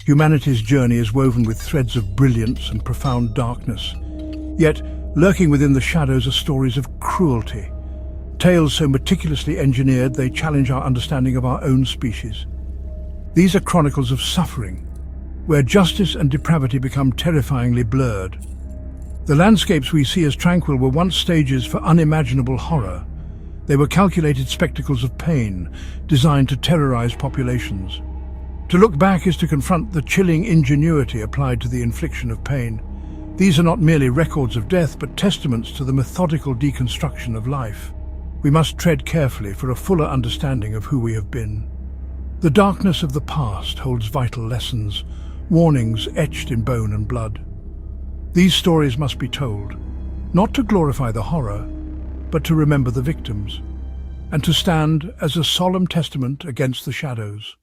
Humanity's journey is woven with threads of brilliance and profound darkness. Yet, lurking within the shadows are stories of cruelty. Tales so meticulously engineered they challenge our understanding of our own species. These are chronicles of suffering, where justice and depravity become terrifyingly blurred. The landscapes we see as tranquil were once stages for unimaginable horror. They were calculated spectacles of pain, designed to terrorize populations. To look back is to confront the chilling ingenuity applied to the infliction of pain. These are not merely records of death, but testaments to the methodical deconstruction of life. We must tread carefully for a fuller understanding of who we have been. The darkness of the past holds vital lessons, warnings etched in bone and blood. These stories must be told, not to glorify the horror, but to remember the victims, and to stand as a solemn testament against the shadows.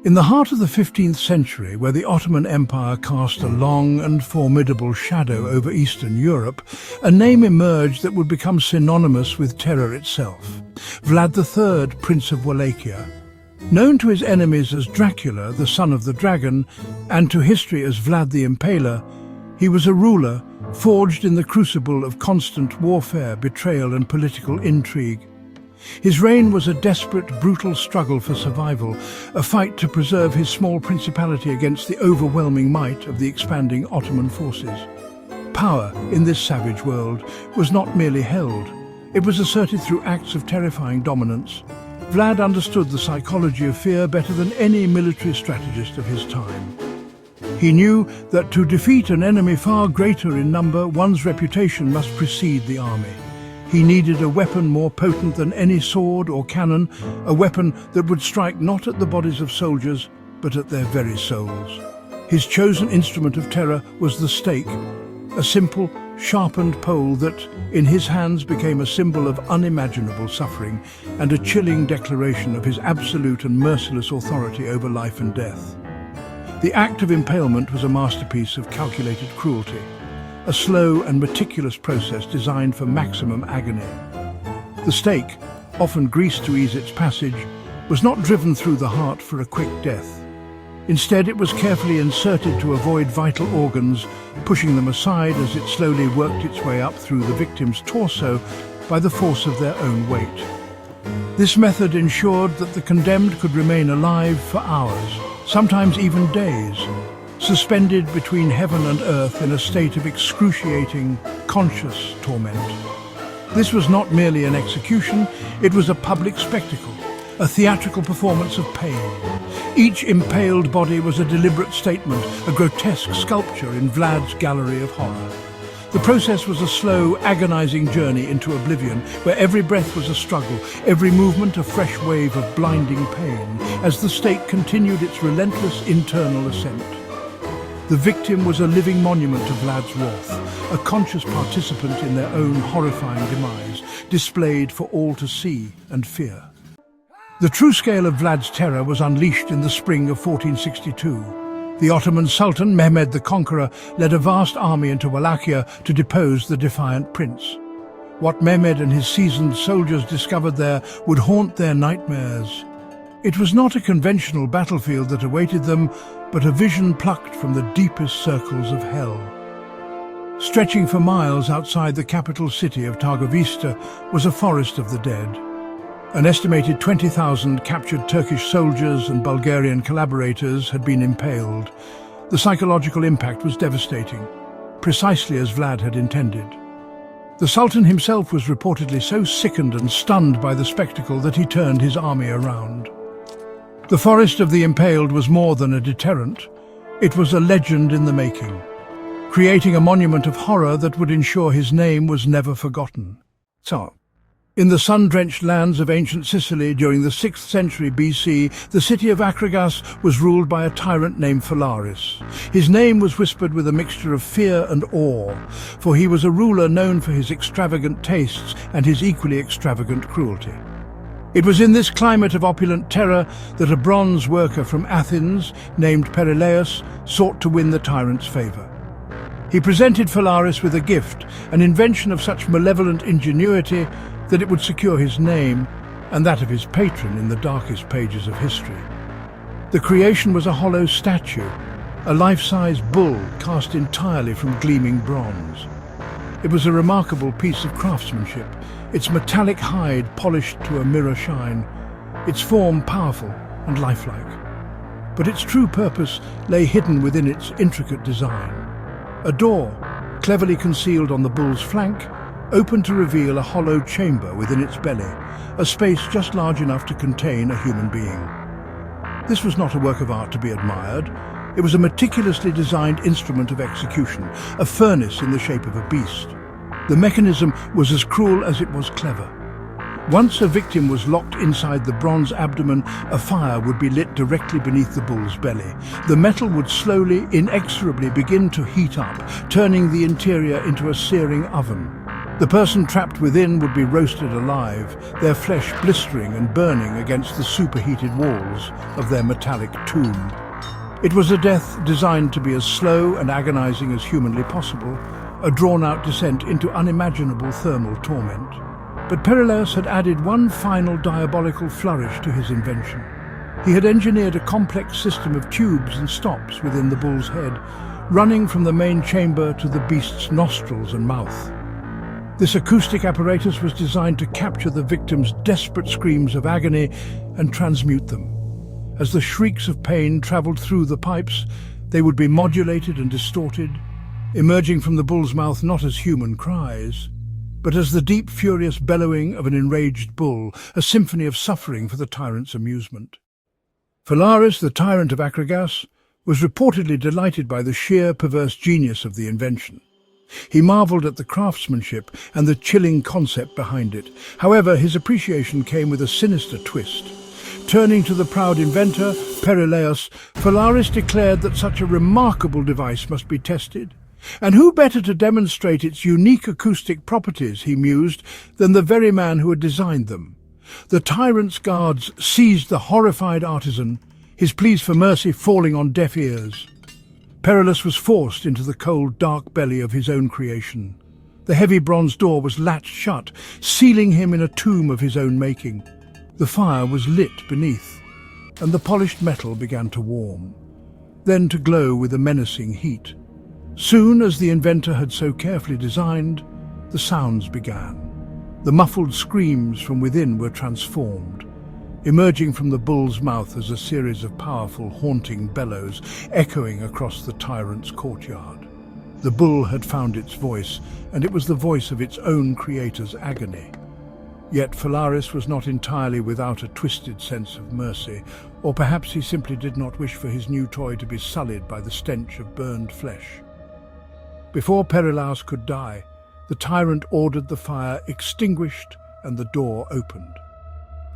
In the heart of the 15th century, where the Ottoman Empire cast a long and formidable shadow over Eastern Europe, a name emerged that would become synonymous with terror itself: Vlad III, Prince of Wallachia. Known to his enemies as Dracula, the son of the dragon, and to history as Vlad the Impaler, he was a ruler forged in the crucible of constant warfare, betrayal and political intrigue. His reign was a desperate, brutal struggle for survival, a fight to preserve his small principality against the overwhelming might of the expanding Ottoman forces. Power in this savage world was not merely held, it was asserted through acts of terrifying dominance. Vlad understood the psychology of fear better than any military strategist of his time. He knew that to defeat an enemy far greater in number, one's reputation must precede the army. He needed a weapon more potent than any sword or cannon, a weapon that would strike not at the bodies of soldiers, but at their very souls. His chosen instrument of terror was the stake, a simple, sharpened pole that, in his hands, became a symbol of unimaginable suffering and a chilling declaration of his absolute and merciless authority over life and death. The act of impalement was a masterpiece of calculated cruelty, a slow and meticulous process designed for maximum agony. The stake, often greased to ease its passage, was not driven through the heart for a quick death. Instead, it was carefully inserted to avoid vital organs, pushing them aside as it slowly worked its way up through the victim's torso by the force of their own weight. This method ensured that the condemned could remain alive for hours, sometimes even days, suspended between heaven and earth in a state of excruciating, conscious torment. This was not merely an execution, it was a public spectacle, a theatrical performance of pain. Each impaled body was a deliberate statement, a grotesque sculpture in Vlad's gallery of horror. The process was a slow, agonizing journey into oblivion, where every breath was a struggle, every movement a fresh wave of blinding pain, as the stake continued its relentless internal ascent. The victim was a living monument to Vlad's wrath, a conscious participant in their own horrifying demise, displayed for all to see and fear. The true scale of Vlad's terror was unleashed in the spring of 1462. The Ottoman Sultan, Mehmed the Conqueror, led a vast army into Wallachia to depose the defiant prince. What Mehmed and his seasoned soldiers discovered there would haunt their nightmares. It was not a conventional battlefield that awaited them, but a vision plucked from the deepest circles of hell. Stretching for miles outside the capital city of Targovista was a forest of the dead. An estimated 20,000 captured Turkish soldiers and Bulgarian collaborators had been impaled. The psychological impact was devastating, precisely as Vlad had intended. The Sultan himself was reportedly so sickened and stunned by the spectacle that he turned his army around. The forest of the impaled was more than a deterrent. It was a legend in the making, creating a monument of horror that would ensure his name was never forgotten. In the sun-drenched lands of ancient Sicily during the 6th century BC, the city of Akragas was ruled by a tyrant named Phalaris. His name was whispered with a mixture of fear and awe, for he was a ruler known for his extravagant tastes and his equally extravagant cruelty. It was in this climate of opulent terror that a bronze worker from Athens, named Pereleus, sought to win the tyrant's favour. He presented Phalaris with a gift, an invention of such malevolent ingenuity that it would secure his name and that of his patron in the darkest pages of history. The creation was a hollow statue, a life-size bull cast entirely from gleaming bronze. It was a remarkable piece of craftsmanship, its metallic hide polished to a mirror shine, its form powerful and lifelike. But its true purpose lay hidden within its intricate design. A door, cleverly concealed on the bull's flank, opened to reveal a hollow chamber within its belly, a space just large enough to contain a human being. This was not a work of art to be admired. It was a meticulously designed instrument of execution, a furnace in the shape of a beast. The mechanism was as cruel as it was clever. Once a victim was locked inside the bronze abdomen, a fire would be lit directly beneath the bull's belly. The metal would slowly, inexorably begin to heat up, turning the interior into a searing oven. The person trapped within would be roasted alive, their flesh blistering and burning against the superheated walls of their metallic tomb. It was a death designed to be as slow and agonizing as humanly possible, a drawn-out descent into unimaginable thermal torment. But Perillus had added one final diabolical flourish to his invention. He had engineered a complex system of tubes and stops within the bull's head, running from the main chamber to the beast's nostrils and mouth. This acoustic apparatus was designed to capture the victim's desperate screams of agony and transmute them. As the shrieks of pain traveled through the pipes, they would be modulated and distorted, emerging from the bull's mouth not as human cries, but as the deep, furious bellowing of an enraged bull, a symphony of suffering for the tyrant's amusement. Phalaris, the tyrant of Akragas, was reportedly delighted by the sheer, perverse genius of the invention. He marveled at the craftsmanship and the chilling concept behind it. However, his appreciation came with a sinister twist. Turning to the proud inventor, Perillus, Phalaris declared that such a remarkable device must be tested. And who better to demonstrate its unique acoustic properties, he mused, than the very man who had designed them? The tyrant's guards seized the horrified artisan, his pleas for mercy falling on deaf ears. Perillus was forced into the cold, dark belly of his own creation. The heavy bronze door was latched shut, sealing him in a tomb of his own making. The fire was lit beneath, and the polished metal began to warm, then to glow with a menacing heat. Soon, as the inventor had so carefully designed, the sounds began. The muffled screams from within were transformed, emerging from the bull's mouth as a series of powerful, haunting bellows echoing across the tyrant's courtyard. The bull had found its voice, and it was the voice of its own creator's agony. Yet Phalaris was not entirely without a twisted sense of mercy, or perhaps he simply did not wish for his new toy to be sullied by the stench of burned flesh. Before Perillus could die, the tyrant ordered the fire extinguished and the door opened.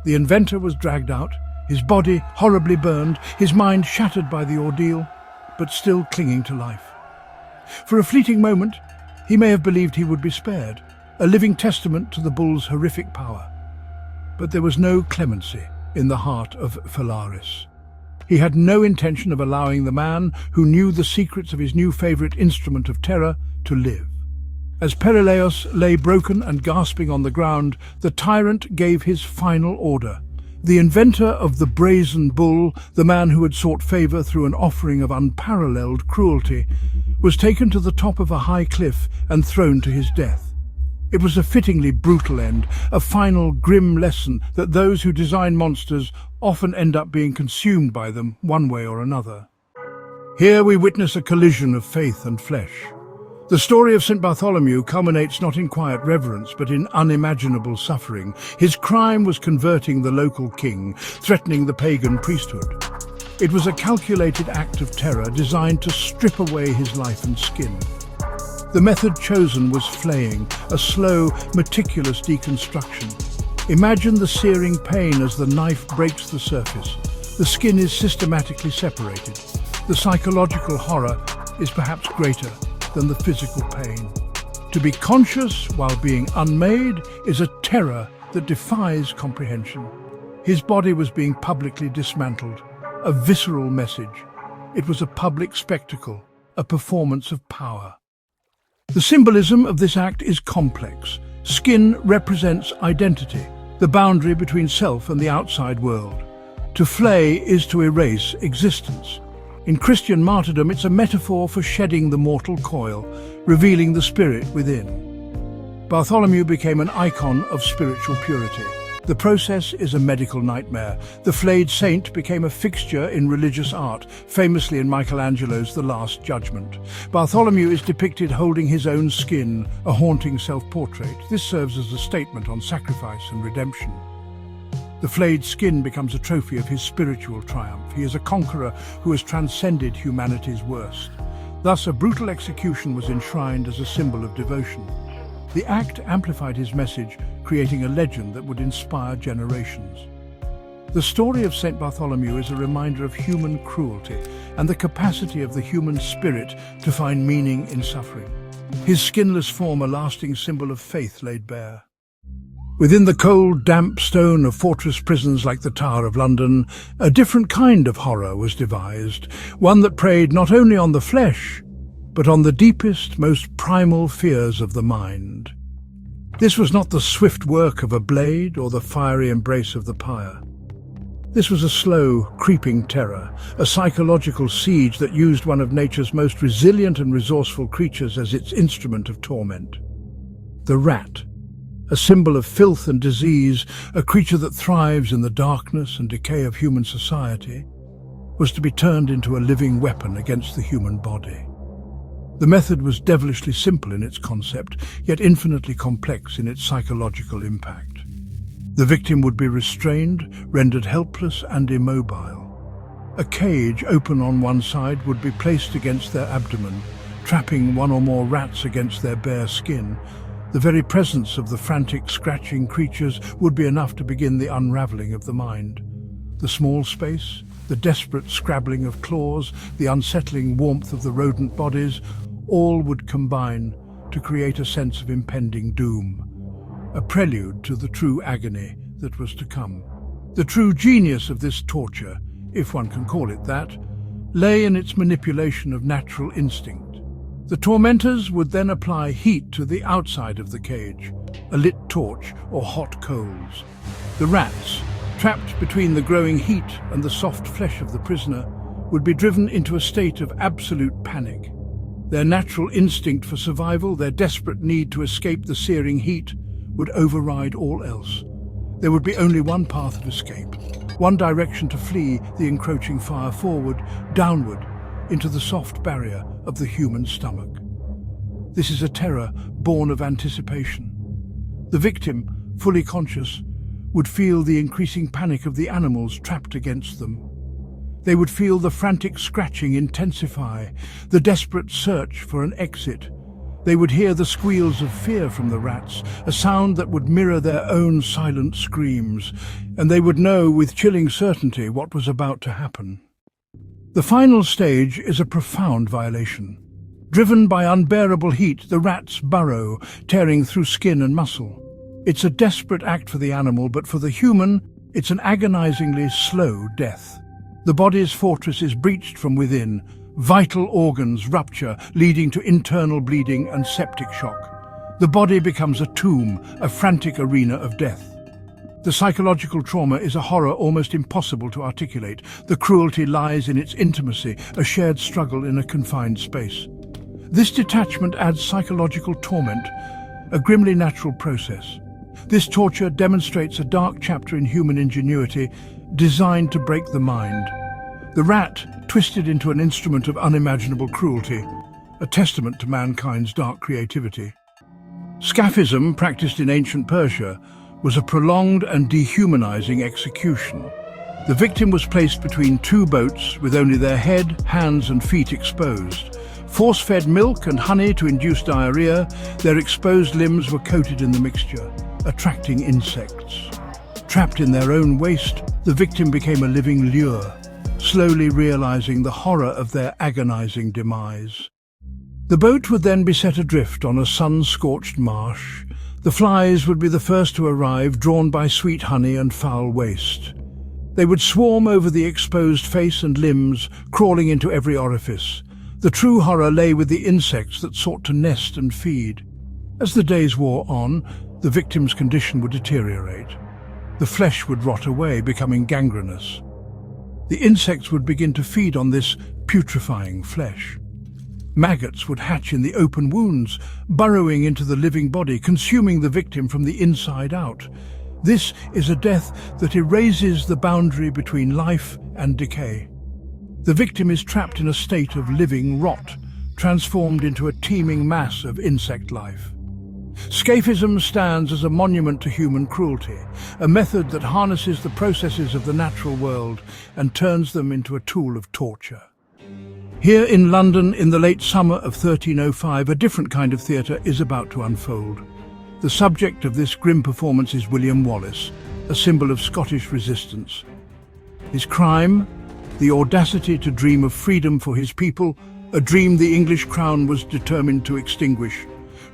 The inventor was dragged out, his body horribly burned, his mind shattered by the ordeal, but still clinging to life. For a fleeting moment, he may have believed he would be spared, a living testament to the bull's horrific power. But there was no clemency in the heart of Phalaris. He had no intention of allowing the man who knew the secrets of his new favorite instrument of terror to live. As Perillus lay broken and gasping on the ground, the tyrant gave his final order. The inventor of the brazen bull, the man who had sought favor through an offering of unparalleled cruelty, was taken to the top of a high cliff and thrown to his death. It was a fittingly brutal end, a final grim lesson that those who design monsters often end up being consumed by them one way or another. Here we witness a collision of faith and flesh. The story of St. Bartholomew culminates not in quiet reverence, but in unimaginable suffering. His crime was converting the local king, threatening the pagan priesthood. It was a calculated act of terror designed to strip away his life and skin. The method chosen was flaying, a slow, meticulous deconstruction. Imagine the searing pain as the knife breaks the surface. The skin is systematically separated. The psychological horror is perhaps greater than the physical pain. To be conscious while being unmade is a terror that defies comprehension. His body was being publicly dismantled, a visceral message. It was a public spectacle, a performance of power. The symbolism of this act is complex. Skin represents identity, the boundary between self and the outside world. To flay is to erase existence. In Christian martyrdom, it's a metaphor for shedding the mortal coil, revealing the spirit within. Bartholomew became an icon of spiritual purity. The process is a medical nightmare. The flayed saint became a fixture in religious art, famously in Michelangelo's The Last Judgment. Bartholomew is depicted holding his own skin, a haunting self-portrait. This serves as a statement on sacrifice and redemption. The flayed skin becomes a trophy of his spiritual triumph. He is a conqueror who has transcended humanity's worst. Thus, a brutal execution was enshrined as a symbol of devotion. The act amplified his message, creating a legend that would inspire generations. The story of St. Bartholomew is a reminder of human cruelty and the capacity of the human spirit to find meaning in suffering. His skinless form, a lasting symbol of faith laid bare. Within the cold, damp stone of fortress prisons like the Tower of London, a different kind of horror was devised, one that preyed not only on the flesh, but on the deepest, most primal fears of the mind. This was not the swift work of a blade or the fiery embrace of the pyre. This was a slow, creeping terror, a psychological siege that used one of nature's most resilient and resourceful creatures as its instrument of torment. The rat, a symbol of filth and disease, a creature that thrives in the darkness and decay of human society, was to be turned into a living weapon against the human body. The method was devilishly simple in its concept, yet infinitely complex in its psychological impact. The victim would be restrained, rendered helpless and immobile. A cage open on one side would be placed against their abdomen, trapping one or more rats against their bare skin. The very presence of the frantic, scratching creatures would be enough to begin the unraveling of the mind. The small space, the desperate scrabbling of claws, the unsettling warmth of the rodent bodies, all would combine to create a sense of impending doom, a prelude to the true agony that was to come. The true genius of this torture, if one can call it that, lay in its manipulation of natural instinct. The tormentors would then apply heat to the outside of the cage, a lit torch or hot coals. The rats, trapped between the growing heat and the soft flesh of the prisoner, would be driven into a state of absolute panic. Their natural instinct for survival, their desperate need to escape the searing heat, would override all else. There would be only one path of escape, one direction to flee the encroaching fire: forward, downward, into the soft barrier of the human stomach. This is a terror born of anticipation. The victim, fully conscious, would feel the increasing panic of the animals trapped against them. They would feel the frantic scratching intensify, the desperate search for an exit. They would hear the squeals of fear from the rats, a sound that would mirror their own silent screams, and they would know with chilling certainty what was about to happen. The final stage is a profound violation. Driven by unbearable heat, the rats burrow, tearing through skin and muscle. It's a desperate act for the animal, but for the human, it's an agonizingly slow death. The body's fortress is breached from within, vital organs rupture, leading to internal bleeding and septic shock. The body becomes a tomb, a frantic arena of death. The psychological trauma is a horror almost impossible to articulate. The cruelty lies in its intimacy, a shared struggle in a confined space. This detachment adds psychological torment, a grimly natural process. This torture demonstrates a dark chapter in human ingenuity, designed to break the mind. The rat, twisted into an instrument of unimaginable cruelty, a testament to mankind's dark creativity. Scaphism, practiced in ancient Persia, was a prolonged and dehumanizing execution. The victim was placed between two boats with only their head, hands and feet exposed. Force-fed milk and honey to induce diarrhea, their exposed limbs were coated in the mixture, attracting insects. Trapped in their own waste, the victim became a living lure, slowly realizing the horror of their agonizing demise. The boat would then be set adrift on a sun-scorched marsh. The flies would be the first to arrive, drawn by sweet honey and foul waste. They would swarm over the exposed face and limbs, crawling into every orifice. The true horror lay with the insects that sought to nest and feed. As the days wore on, the victim's condition would deteriorate. The flesh would rot away, becoming gangrenous. The insects would begin to feed on this putrefying flesh. Maggots would hatch in the open wounds, burrowing into the living body, consuming the victim from the inside out. This is a death that erases the boundary between life and decay. The victim is trapped in a state of living rot, transformed into a teeming mass of insect life. Scaphism stands as a monument to human cruelty, a method that harnesses the processes of the natural world and turns them into a tool of torture. Here in London, in the late summer of 1305, a different kind of theatre is about to unfold. The subject of this grim performance is William Wallace, a symbol of Scottish resistance. His crime? The audacity to dream of freedom for his people, a dream the English crown was determined to extinguish.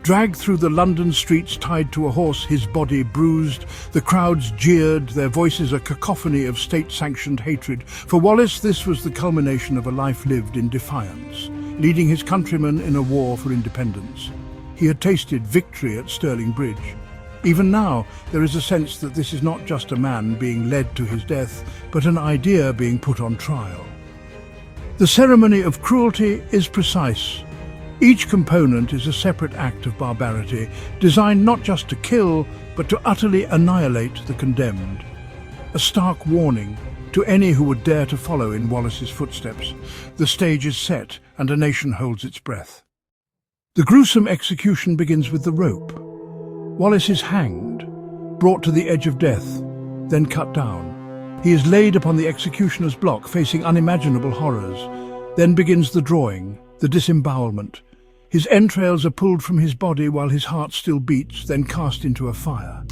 Dragged through the London streets tied to a horse, his body bruised, the crowds jeered, their voices a cacophony of state-sanctioned hatred. For Wallace, this was the culmination of a life lived in defiance, leading his countrymen in a war for independence. He had tasted victory at Stirling Bridge. Even now, there is a sense that this is not just a man being led to his death, but an idea being put on trial. The ceremony of cruelty is precise. Each component is a separate act of barbarity, designed not just to kill, but to utterly annihilate the condemned. A stark warning to any who would dare to follow in Wallace's footsteps. The stage is set, and a nation holds its breath. The gruesome execution begins with the rope. Wallace is hanged, brought to the edge of death, then cut down. He is laid upon the executioner's block, facing unimaginable horrors. Then begins the drawing, the disembowelment. His entrails are pulled from his body while his heart still beats, then cast into a fire.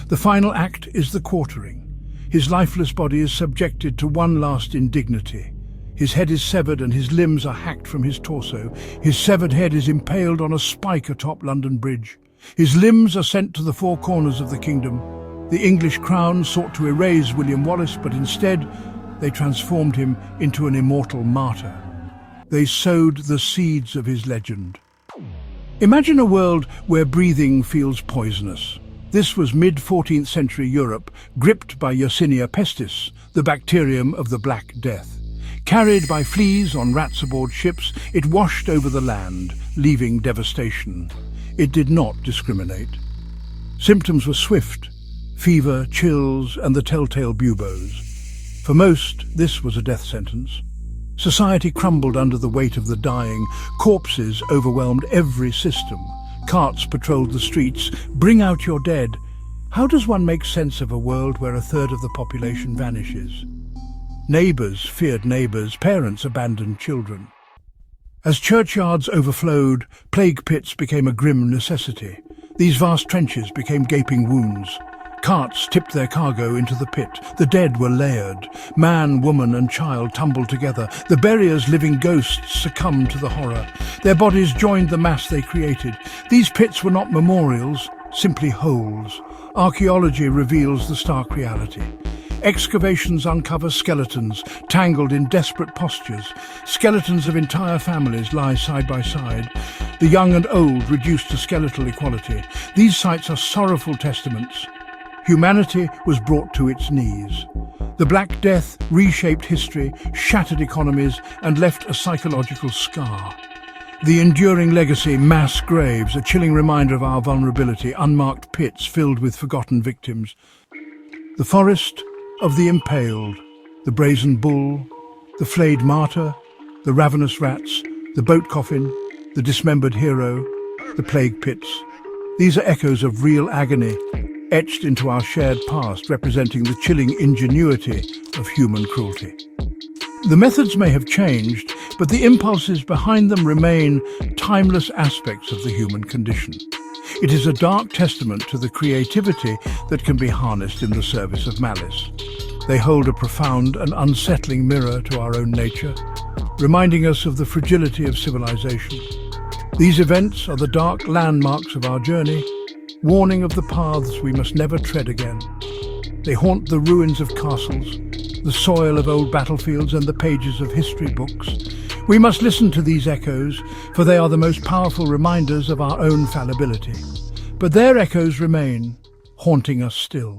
The final act is the quartering. His lifeless body is subjected to one last indignity. His head is severed and his limbs are hacked from his torso. His severed head is impaled on a spike atop London Bridge. His limbs are sent to the four corners of the kingdom. The English crown sought to erase William Wallace, but instead they transformed him into an immortal martyr. They sowed the seeds of his legend. Imagine a world where breathing feels poisonous. This was mid-14th century Europe, gripped by Yersinia pestis, the bacterium of the Black Death. Carried by fleas on rats aboard ships, it washed over the land, leaving devastation. It did not discriminate. Symptoms were swift: fever, chills, and the telltale buboes. For most, this was a death sentence. Society crumbled under the weight of the dying. Corpses overwhelmed every system. Carts patrolled the streets. Bring out your dead. How does one make sense of a world where a third of the population vanishes? Neighbours feared neighbours, parents abandoned children. As churchyards overflowed, plague pits became a grim necessity. These vast trenches became gaping wounds. Carts tipped their cargo into the pit. The dead were layered. Man, woman and child tumbled together. The buriers' living ghosts succumbed to the horror. Their bodies joined the mass they created. These pits were not memorials, simply holes. Archaeology reveals the stark reality. Excavations uncover skeletons, tangled in desperate postures. Skeletons of entire families lie side by side, the young and old reduced to skeletal equality. These sites are sorrowful testaments. Humanity was brought to its knees. The Black Death reshaped history, shattered economies, and left a psychological scar. The enduring legacy, mass graves, a chilling reminder of our vulnerability, unmarked pits filled with forgotten victims. The forest of the impaled, the brazen bull, the flayed martyr, the ravenous rats, the boat coffin, the dismembered hero, the plague pits. These are echoes of real agony, etched into our shared past, representing the chilling ingenuity of human cruelty. The methods may have changed, but the impulses behind them remain timeless aspects of the human condition. It is a dark testament to the creativity that can be harnessed in the service of malice. They hold a profound and unsettling mirror to our own nature, reminding us of the fragility of civilization. These events are the dark landmarks of our journey, warning of the paths we must never tread again. They haunt the ruins of castles, the soil of old battlefields, and the pages of history books. We must listen to these echoes, for they are the most powerful reminders of our own fallibility. But their echoes remain, haunting us still.